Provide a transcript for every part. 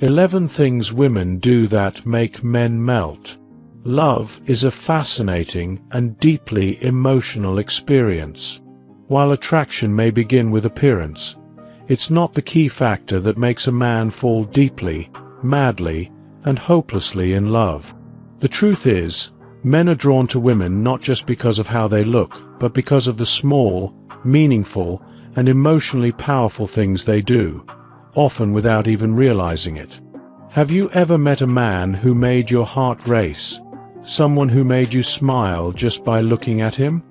11 Things Women Do That Make Men Melt. Love is a fascinating and deeply emotional experience. While attraction may begin with appearance, it's not the key factor that makes a man fall deeply, madly, and hopelessly in love. The truth is, men are drawn to women not just because of how they look, but because of the small, meaningful, and emotionally powerful things they do, often without even realizing it. Have you ever met a man who made your heart race? Someone who made you smile just by looking at him?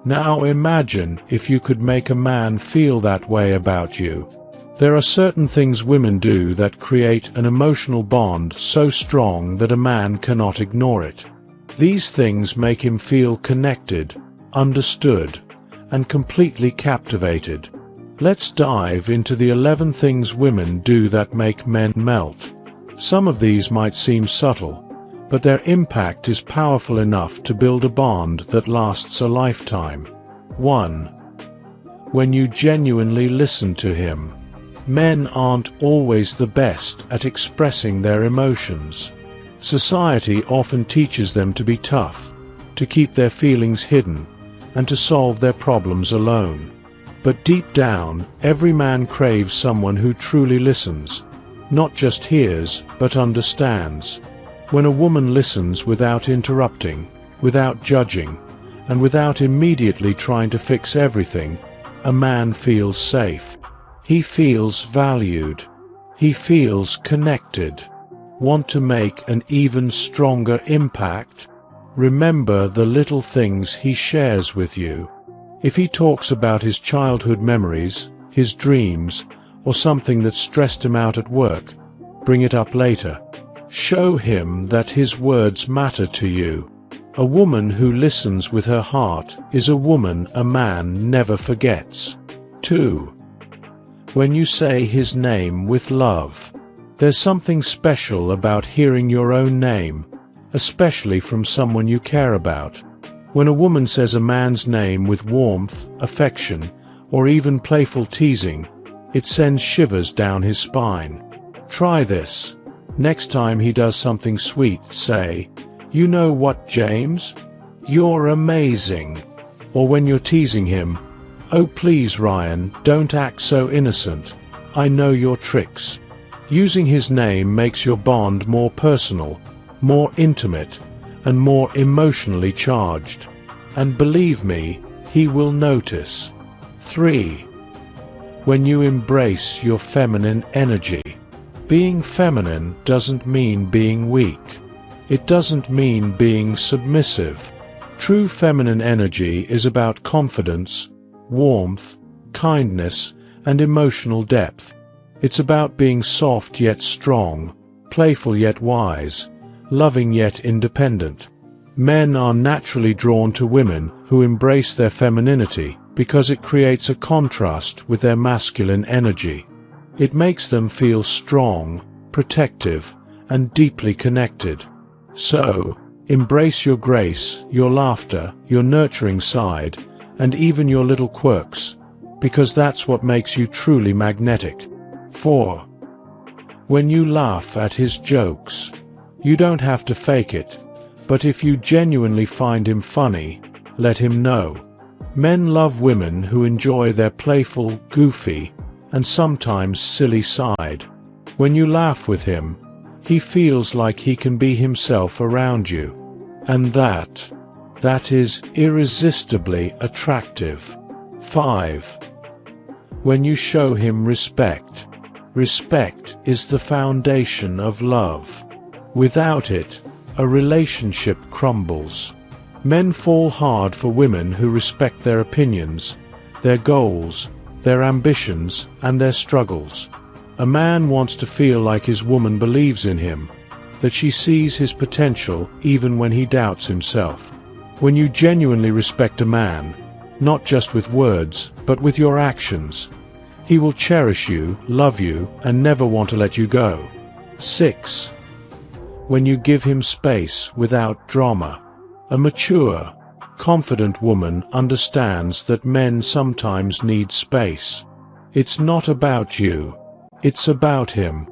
Now imagine if you could make a man feel that way about you. There are certain things women do that create an emotional bond so strong that a man cannot ignore it. These things make him feel connected, understood, and completely captivated. Let's dive into the 11 things women do that make men melt. Some of these might seem subtle, but their impact is powerful enough to build a bond that lasts a lifetime. 1. When you genuinely listen to him. Men aren't always the best at expressing their emotions. Society often teaches them to be tough, to keep their feelings hidden, and to solve their problems alone. But deep down, every man craves someone who truly listens, not just hears, but understands. When a woman listens without interrupting, without judging, and without immediately trying to fix everything, a man feels safe. He feels valued. He feels connected. Want to make an even stronger impact? Remember the little things he shares with you. If he talks about his childhood memories, his dreams, or something that stressed him out at work, bring it up later. Show him that his words matter to you. A woman who listens with her heart is a woman a man never forgets. 2. When you say his name with love. There's something special about hearing your own name, especially from someone you care about. When a woman says a man's name with warmth, affection, or even playful teasing, it sends shivers down his spine. Try this. Next time he does something sweet, say, "You know what, James? You're amazing." Or when you're teasing him, "Oh please Ryan, don't act so innocent. I know your tricks." Using his name makes your bond more personal, more intimate, and more emotionally charged. And believe me, he will notice. 3. When you embrace your feminine energy. Being feminine doesn't mean being weak. It doesn't mean being submissive. True feminine energy is about confidence, warmth, kindness, and emotional depth. It's about being soft yet strong, playful yet wise, loving yet independent. Men are naturally drawn to women who embrace their femininity because it creates a contrast with their masculine energy. It makes them feel strong, protective, and deeply connected. So, embrace your grace, your laughter, your nurturing side, and even your little quirks, because that's what makes you truly magnetic. 4. When you laugh at his jokes. You don't have to fake it, but if you genuinely find him funny, let him know. Men love women who enjoy their playful, goofy, and sometimes silly side. When you laugh with him, he feels like he can be himself around you. And that is irresistibly attractive. 5. When you show him respect. Respect is the foundation of love. Without it, a relationship crumbles. Men fall hard for women who respect their opinions, their goals, their ambitions, and their struggles. A man wants to feel like his woman believes in him, that she sees his potential even when he doubts himself. When you genuinely respect a man, not just with words, but with your actions, he will cherish you, love you, and never want to let you go. 6. When you give him space without drama. A mature, confident woman understands that men sometimes need space. It's not about you. It's about him.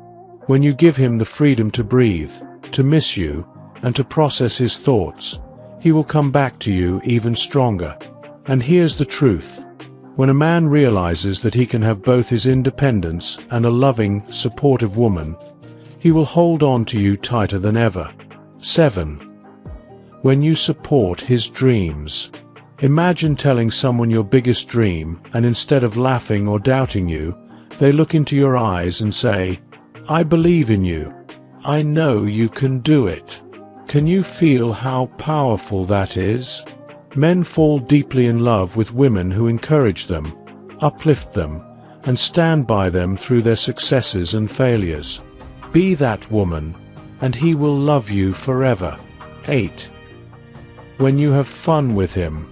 When you give him the freedom to breathe, to miss you, and to process his thoughts, he will come back to you even stronger. And here's the truth. When a man realizes that he can have both his independence and a loving, supportive woman, he will hold on to you tighter than ever. 7. When you support his dreams. Imagine telling someone your biggest dream, and instead of laughing or doubting you, they look into your eyes and say, "I believe in you. I know you can do it." Can you feel how powerful that is? Men fall deeply in love with women who encourage them, uplift them, and stand by them through their successes and failures. Be that woman, and he will love you forever. 8. When you have fun with him.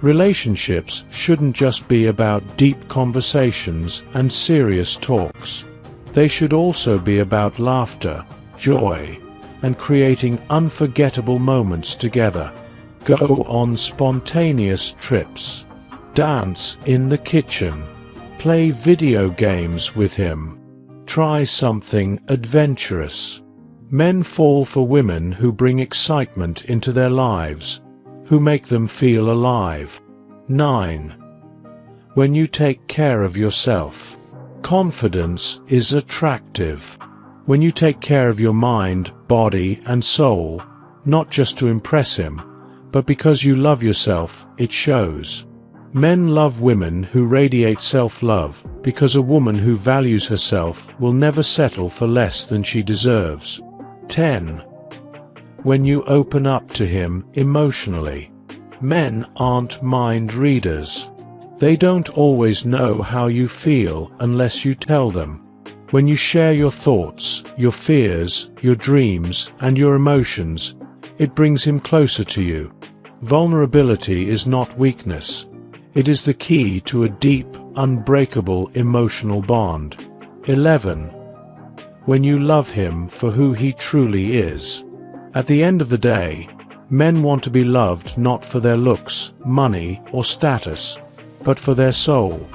Relationships shouldn't just be about deep conversations and serious talks. They should also be about laughter, joy, and creating unforgettable moments together. Go on spontaneous trips. Dance in the kitchen. Play video games with him. Try something adventurous. Men fall for women who bring excitement into their lives, who make them feel alive. 9. When you take care of yourself. Confidence is attractive. When you take care of your mind, body, and soul, not just to impress him, but because you love yourself, it shows. Men love women who radiate self-love, because a woman who values herself will never settle for less than she deserves. 10. When you open up to him emotionally. Men aren't mind readers. They don't always know how you feel unless you tell them. When you share your thoughts, your fears, your dreams, and your emotions, it brings him closer to you. Vulnerability is not weakness. It is the key to a deep, unbreakable emotional bond. 11. When you love him for who he truly is. At the end of the day, men want to be loved not for their looks, money, or status, but for their soul.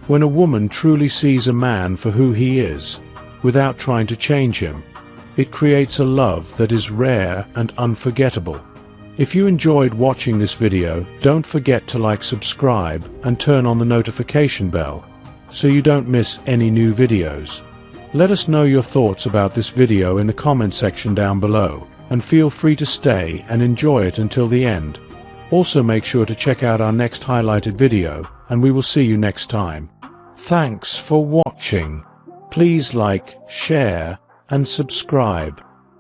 When a woman truly sees a man for who he is, without trying to change him, it creates a love that is rare and unforgettable. If you enjoyed watching this video, don't forget to like, subscribe, and turn on the notification bell, so you don't miss any new videos. Let us know your thoughts about this video in the comment section down below, and feel free to stay and enjoy it until the end. Also make sure to check out our next highlighted video, and we will see you next time. Thanks for watching. Please like, share, and subscribe.